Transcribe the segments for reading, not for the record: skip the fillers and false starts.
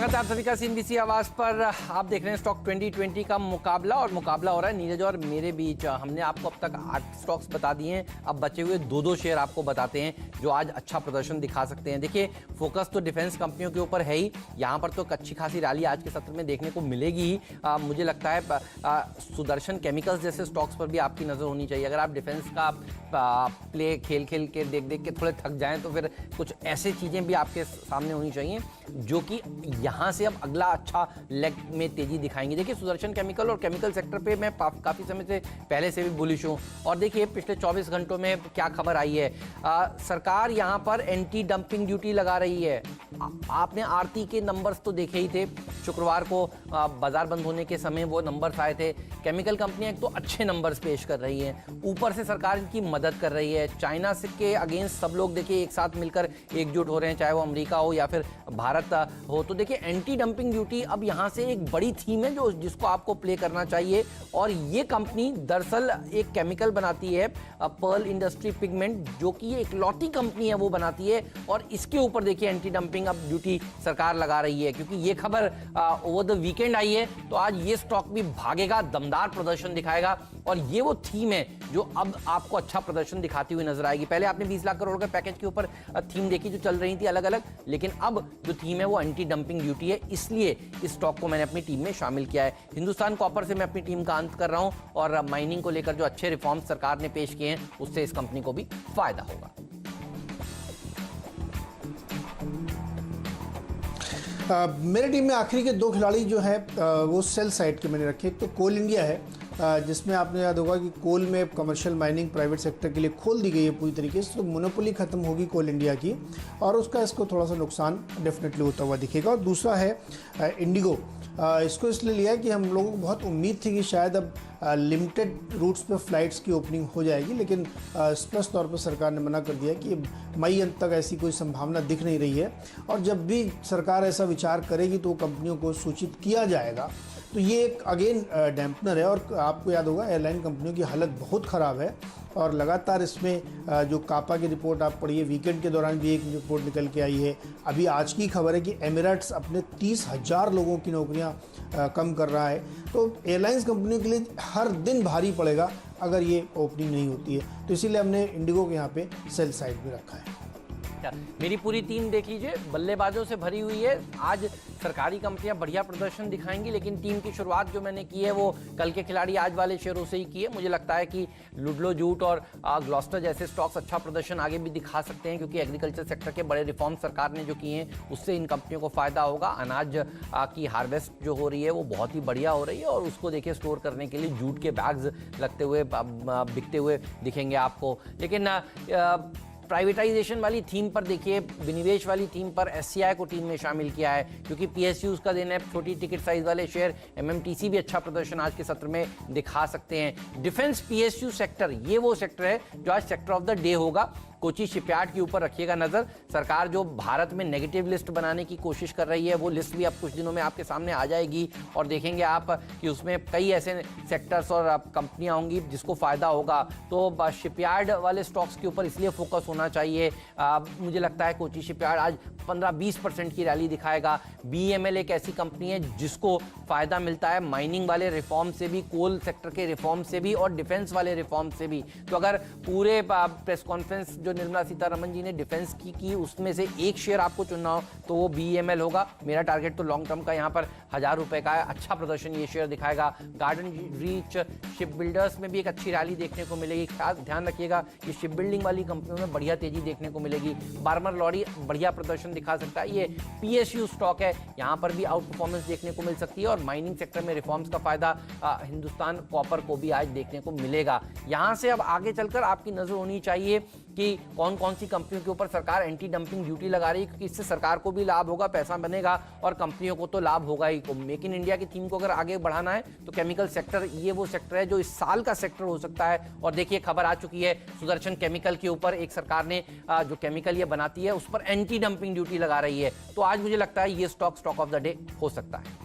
स्वागत है आप सभी का सीएनबीसी आवाज पर। आप देख रहे हैं स्टॉक 2020 का मुकाबला, और मुकाबला हो रहा है नीरज और मेरे बीच। हमने आपको अब तक 8 स्टॉक्स बता दिए हैं, अब बचे हुए 2 शेयर आपको बताते हैं जो आज अच्छा प्रदर्शन दिखा सकते हैं। देखिए, फोकस तो डिफेंस कंपनियों के ऊपर है ही, यहाँ पर तो एक अच्छी खासी रैली आज के सत्र में देखने को मिलेगी ही। मुझे लगता है सुदर्शन केमिकल्स जैसे स्टॉक्स पर भी आपकी नज़र होनी चाहिए। अगर आप डिफेंस का प्ले खेल के देख के थोड़े थक जाएं तो फिर कुछ ऐसी चीज़ें भी आपके सामने होनी चाहिए जो कि यहाँ से अब अगला अच्छा लेग में तेजी दिखाएंगे। देखिए, सुदर्शन केमिकल और केमिकल सेक्टर पे मैं काफ़ी समय से पहले से भी बुलिश हूँ, और देखिए पिछले 24 घंटों में क्या खबर आई है। सरकार यहाँ पर एंटी डंपिंग ड्यूटी लगा रही है। आपने आरती के नंबर्स तो देखे ही थे, शुक्रवार को बाजार बंद होने के समय वो नंबर्स आए थे। केमिकल कंपनियां एक तो अच्छे नंबर्स पेश कर रही हैं, ऊपर से सरकार इनकी मदद कर रही है। चाइना से के अगेंस्ट सब लोग देखिए एक साथ मिलकर एकजुट हो रहे हैं, चाहे वो अमेरिका हो या फिर भारत हो। तो देखिए, एंटी डंपिंग ड्यूटी अब यहाँ से एक बड़ी थीम है जिसको आपको प्ले करना चाहिए। और ये कंपनी दरअसल एक केमिकल बनाती है, पर्ल इंडस्ट्री पिगमेंट, जो कि एक इकलौती कंपनी है वो बनाती है, और इसके ऊपर देखिए एंटी डंपिंग अब ड्यूटी सरकार लगा रही है। क्योंकि ये खबर ओवर द वीकेंड आई है, तो आज ये स्टॉक भी भागेगा, दमदार प्रदर्शन दिखाएगा, और ये वो थीम है जो अब आपको अच्छा प्रदर्शन दिखाती हुई नजर आएगी। पहले आपने 20 लाख करोड़ के पैकेज के ऊपर थीम देखी जो चल रही थी अलग अलग, लेकिन अब जो थीम है वो एंटी डंपिंग ड्यूटी है, इसलिए इस स्टॉक को मैंने अपनी टीम में शामिल किया है। हिंदुस्तान कॉपर से मैं अपनी टीम का अंत कर रहा हूं, और माइनिंग को लेकर जो अच्छे रिफॉर्म्स सरकार ने पेश किए हैं उससे इस कंपनी को भी फायदा होगा। मेरी टीम में आखिरी के 2 खिलाड़ी जो है वो सेल साइड के मैंने रखे। एक तो कोल इंडिया है, जिसमें आपने याद होगा कि कोल में कमर्शियल माइनिंग प्राइवेट सेक्टर के लिए खोल दी गई है पूरी तरीके से, तो मोनोपोली खत्म होगी कोल इंडिया की, और उसका इसको थोड़ा सा नुकसान डेफिनेटली होता हुआ दिखेगा। और दूसरा है इंडिगो। इसको इसलिए लिया कि हम लोगों को बहुत उम्मीद थी कि शायद अब लिमिटेड रूट्स पे फ़्लाइट्स की ओपनिंग हो जाएगी, लेकिन स्पष्ट तौर पर सरकार ने मना कर दिया कि मई अंत तक ऐसी कोई संभावना दिख नहीं रही है, और जब भी सरकार ऐसा विचार करेगी तो कंपनियों को सूचित किया जाएगा। तो ये एक अगेन डैम्पनर है, और आपको याद होगा एयरलाइन कंपनियों की हालत बहुत ख़राब है, और लगातार इसमें जो कापा की रिपोर्ट आप पढ़िए, वीकेंड के दौरान भी एक रिपोर्ट निकल के आई है। अभी आज की खबर है कि एमिरेट्स अपने 30,000 लोगों की नौकरियां कम कर रहा है। तो एयरलाइंस कंपनियों के लिए हर दिन भारी पड़ेगा अगर ये ओपनिंग नहीं होती है, तो इसीलिए हमने इंडिगो के यहाँ पे सेल साइड में रखा है। मेरी पूरी टीम देख लीजिए, बल्लेबाजों से भरी हुई है। आज सरकारी कंपनियां बढ़िया प्रदर्शन दिखाएंगी, लेकिन टीम की शुरुआत जो मैंने की है वो कल के खिलाड़ी आज वाले शेयरों से ही की है। मुझे लगता है कि लुडलो जूट और ग्लॉस्टर जैसे स्टॉक्स अच्छा प्रदर्शन आगे भी दिखा सकते हैं, क्योंकि एग्रीकल्चर सेक्टर के बड़े रिफॉर्म सरकार ने जो किए हैं उससे इन कंपनियों को फायदा होगा। अनाज की हार्वेस्ट जो हो रही है वो बहुत ही बढ़िया हो रही है, और उसको देखिए स्टोर करने के लिए जूट के बैग्स लगते हुए बिकते हुए दिखेंगे आपको। लेकिन प्राइवेटाइजेशन वाली थीम पर देखिए, विनिवेश वाली थीम पर एससीआई को टीम में शामिल किया है, क्योंकि पीएसयूज का दिन है, छोटी टिकट साइज वाले शेयर। एमएमटीसी भी अच्छा प्रदर्शन आज के सत्र में दिखा सकते हैं। डिफेंस पीएसयू सेक्टर, ये वो सेक्टर है जो आज सेक्टर ऑफ द डे होगा। कोची शिपयार्ड के ऊपर रखिएगा नजर। सरकार जो भारत में नेगेटिव लिस्ट बनाने की कोशिश कर रही है, वो लिस्ट भी अब कुछ दिनों में आपके सामने आ जाएगी, और देखेंगे आप कि उसमें कई ऐसे सेक्टर्स और कंपनियां होंगी जिसको फायदा होगा। तो शिपयार्ड वाले स्टॉक्स के ऊपर इसलिए फोकस होना चाहिए। मुझे लगता है कोची शिपयार्ड आज 15-20% की रैली दिखाएगा। बीईएमएल एक ऐसी कंपनी है जिसको फायदा मिलता है माइनिंग वाले रिफॉर्म से भी, कोल सेक्टर के रिफॉर्म से भी, और डिफेंस वाले रिफॉर्म से भी। तो अगर पूरे प्रेस कॉन्फ्रेंस जो निर्मला सीतारमण जी ने डिफेंस की उसमें से एक शेयर आपको चुनना हो तो वो बीईएमएल होगा। मेरा टारगेट तो लॉन्ग टर्म का यहाँ पर 1000 रुपए का है। अच्छा प्रदर्शन ये शेयर दिखाएगा। गार्डन रीच शिप बिल्डर्स में भी एक अच्छी रैली देखने को मिलेगी। खास ध्यान रखिएगा, ये शिप बिल्डिंग वाली कंपनियों में बढ़िया तेजी देखने को मिलेगी। बार्मर लॉरी बढ़िया प्रदर्शन दिखा सकता है। ये पीएसयू स्टॉक है, यहाँ पर भी आउट परफॉर्मेंस देखने को मिल सकती है, और माइनिंग सेक्टर में रिफॉर्म्स का फायदा हिंदुस्तान कॉपर को भी आज देखने को मिलेगा। यहाँ से अब आगे चलकर आपकी नजर होनी चाहिए कि कौन कौन सी कंपनियों के ऊपर सरकार एंटी डंपिंग ड्यूटी लगा रही है, क्योंकि इससे सरकार को भी लाभ होगा, पैसा बनेगा, और कंपनियों को तो लाभ होगा ही। मेक इन इंडिया की थीम को अगर आगे बढ़ाना है तो केमिकल सेक्टर ये वो सेक्टर है जो इस साल का सेक्टर हो सकता है। और देखिए, खबर आ चुकी है सुदर्शन केमिकल के ऊपर, एक सरकार ने जो केमिकल ये बनाती है उस पर एंटी डंपिंग ड्यूटी लगा रही है। तो आज मुझे लगता है ये स्टॉक ऑफ द डे हो सकता है।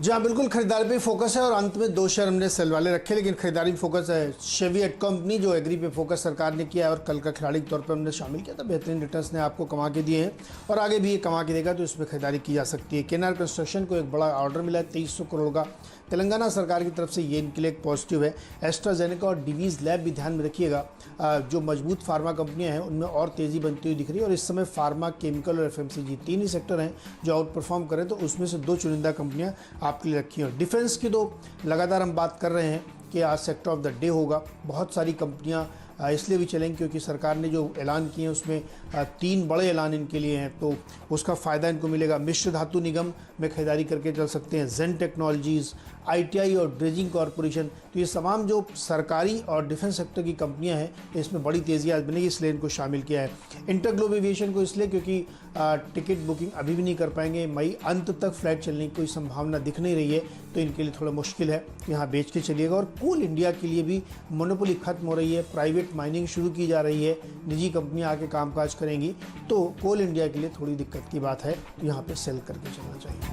जहाँ बिल्कुल खरीदारी पे फोकस है और अंत में 2 शेयर हमने सेल वाले रखे, लेकिन खरीदारी पे फोकस है शेवियट कंपनी जो एग्री पे फोकस सरकार ने किया है और कल का खिलाड़ी के तौर पर हमने शामिल किया था। बेहतरीन रिटर्न्स ने आपको कमा के दिए हैं और आगे भी ये कमा के देगा, तो इसमें खरीदारी की जा सकती है। केनार कंस्ट्रक्शन को एक बड़ा ऑर्डर मिला है 2300 करोड़ का, तेलंगाना सरकार की तरफ से ये इनके लिए एक पॉजिटिव है। एस्ट्राजेनेका और डिवीज लैब भी ध्यान में रखिएगा, जो मजबूत फार्मा कंपनियां हैं उनमें और तेज़ी बनती हुई दिख रही है और इस समय फार्मा, केमिकल और एफएमसीजी 3 ही सेक्टर हैं जो आउट परफॉर्म करें, तो उसमें से 2 चुनिंदा कंपनियां आपके लिए रखी हैं। डिफेंस की तो लगातार हम बात कर रहे हैं कि आज सेक्टर ऑफ द डे होगा। बहुत सारी कंपनियां इसलिए भी चलेंगे क्योंकि सरकार ने जो ऐलान किए हैं उसमें 3 बड़े ऐलान इनके लिए हैं, तो उसका फ़ायदा इनको मिलेगा। मिश्र धातु निगम में खरीदारी करके चल सकते हैं। जेन टेक्नोलॉजीज़, आईटीआई और ड्रेजिंग कॉरपोरेशन, तो ये तमाम जो सरकारी और डिफेंस सेक्टर की कंपनियां हैं इसमें बड़ी तेज़ी आज बनेगी, इसलिए इनको शामिल किया है। इंटरग्लोब एविएशन को इसलिए क्योंकि टिकट बुकिंग अभी भी नहीं कर पाएंगे, मई अंत तक फ्लाइट चलने की कोई संभावना दिख नहीं रही है, तो इनके लिए थोड़ा मुश्किल है, यहाँ बेच के चलिएगा। और कोल इंडिया के लिए भी मोनोपोली खत्म हो रही है, प्राइवेट माइनिंग शुरू की जा रही है, निजी कंपनियां आके कामकाज करेंगी, तो कोल इंडिया के लिए थोड़ी दिक्कत की बात है, तो यहाँ पे सेल करके चलना चाहिए।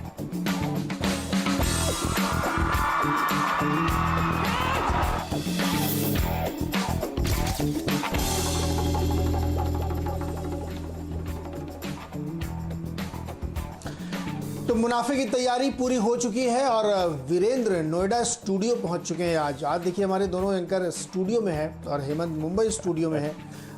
तो मुनाफे की तैयारी पूरी हो चुकी है और वीरेंद्र नोएडा स्टूडियो पहुंच चुके हैं। आज देखिए हमारे दोनों एंकर स्टूडियो में हैं और हेमंत मुंबई स्टूडियो में है।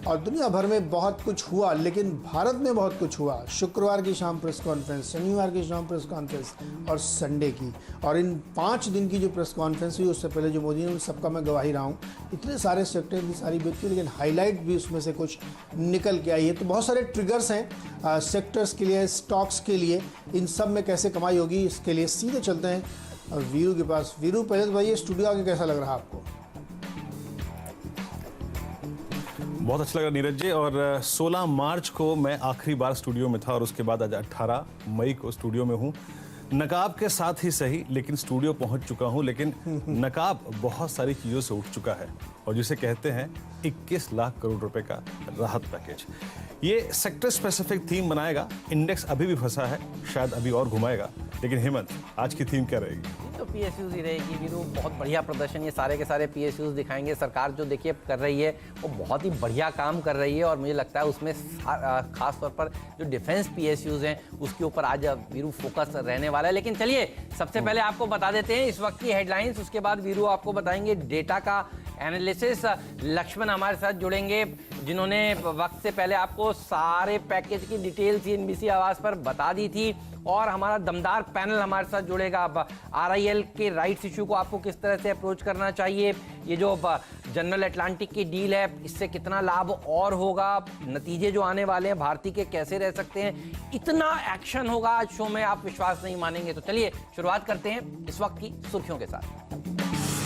और दुनिया भर में बहुत कुछ हुआ, लेकिन भारत में बहुत कुछ हुआ। शुक्रवार की शाम प्रेस कॉन्फ्रेंस, शनिवार की शाम प्रेस कॉन्फ्रेंस और संडे की, और इन 5 दिन की जो प्रेस कॉन्फ्रेंस हुई उससे पहले जो मोदी ने, उन सबका मैं गवाही रहा हूँ। इतने सारे सेक्टर की सारी बात की, लेकिन हाईलाइट भी उसमें से कुछ निकल के आई है। तो बहुत सारे ट्रिगर्स हैं सेक्टर्स के लिए, स्टॉक्स के लिए, इन सब में कैसे कमाई होगी इसके लिए सीधे चलते हैं वीरू के पास। वीरू, पहले तो भाई ये स्टूडियो आके कैसा लग रहा है आपको? बहुत अच्छा लगा नीरज जी। और 16 मार्च को मैं आखिरी बार स्टूडियो में था और उसके बाद आज 18 मई को स्टूडियो में हूँ। नकाब के साथ ही सही, लेकिन स्टूडियो पहुंच चुका हूं। लेकिन नकाब बहुत सारी चीज़ों से उठ चुका है और जिसे कहते हैं 21 लाख करोड़ रुपए का राहत पैकेज। ये सेक्टर स्पेसिफिक थीम बनाएगा। इंडेक्स अभी भी फंसा है, शायद अभी और घुमाएगा। लेकिन हेमंत, आज की थीम क्या रहेगी? तो पीएसयूज ही रहेगी वीरू। बहुत बढ़िया प्रदर्शन ये सारे के सारे पीएसयूज दिखाएंगे। सरकार जो देखिए कर रही है वो बहुत ही बढ़िया काम कर रही है और मुझे लगता है उसमें खास तौर पर जो डिफेंस पीएसयूज हैं उसके ऊपर आज वीरू फोकस रहने वाला है। लेकिन चलिए सबसे पहले आपको बता देते हैं इस वक्त की हेडलाइंस, उसके बाद वीरू आपको बताएंगे डेटा का एनालिसिस। लक्ष्मण हमारे साथ जुड़ेंगे जिन्होंने वक्त से पहले आपको सारे पैकेज की डिटेल सीएनबीसी आवाज पर बता दी थी, और हमारा दमदार पैनल हमारे साथ जुड़ेगा। अब आरआईएल के राइट्स इशू को आपको किस तरह से अप्रोच करना चाहिए, ये जो जनरल अटलांटिक की डील है इससे कितना लाभ और होगा, नतीजे जो आने वाले हैं भारतीय के कैसे रह सकते हैं, इतना एक्शन होगा आज शो में, आप विश्वास नहीं मानेंगे। तो चलिए शुरुआत करते हैं इस वक्त की सुर्खियों के साथ।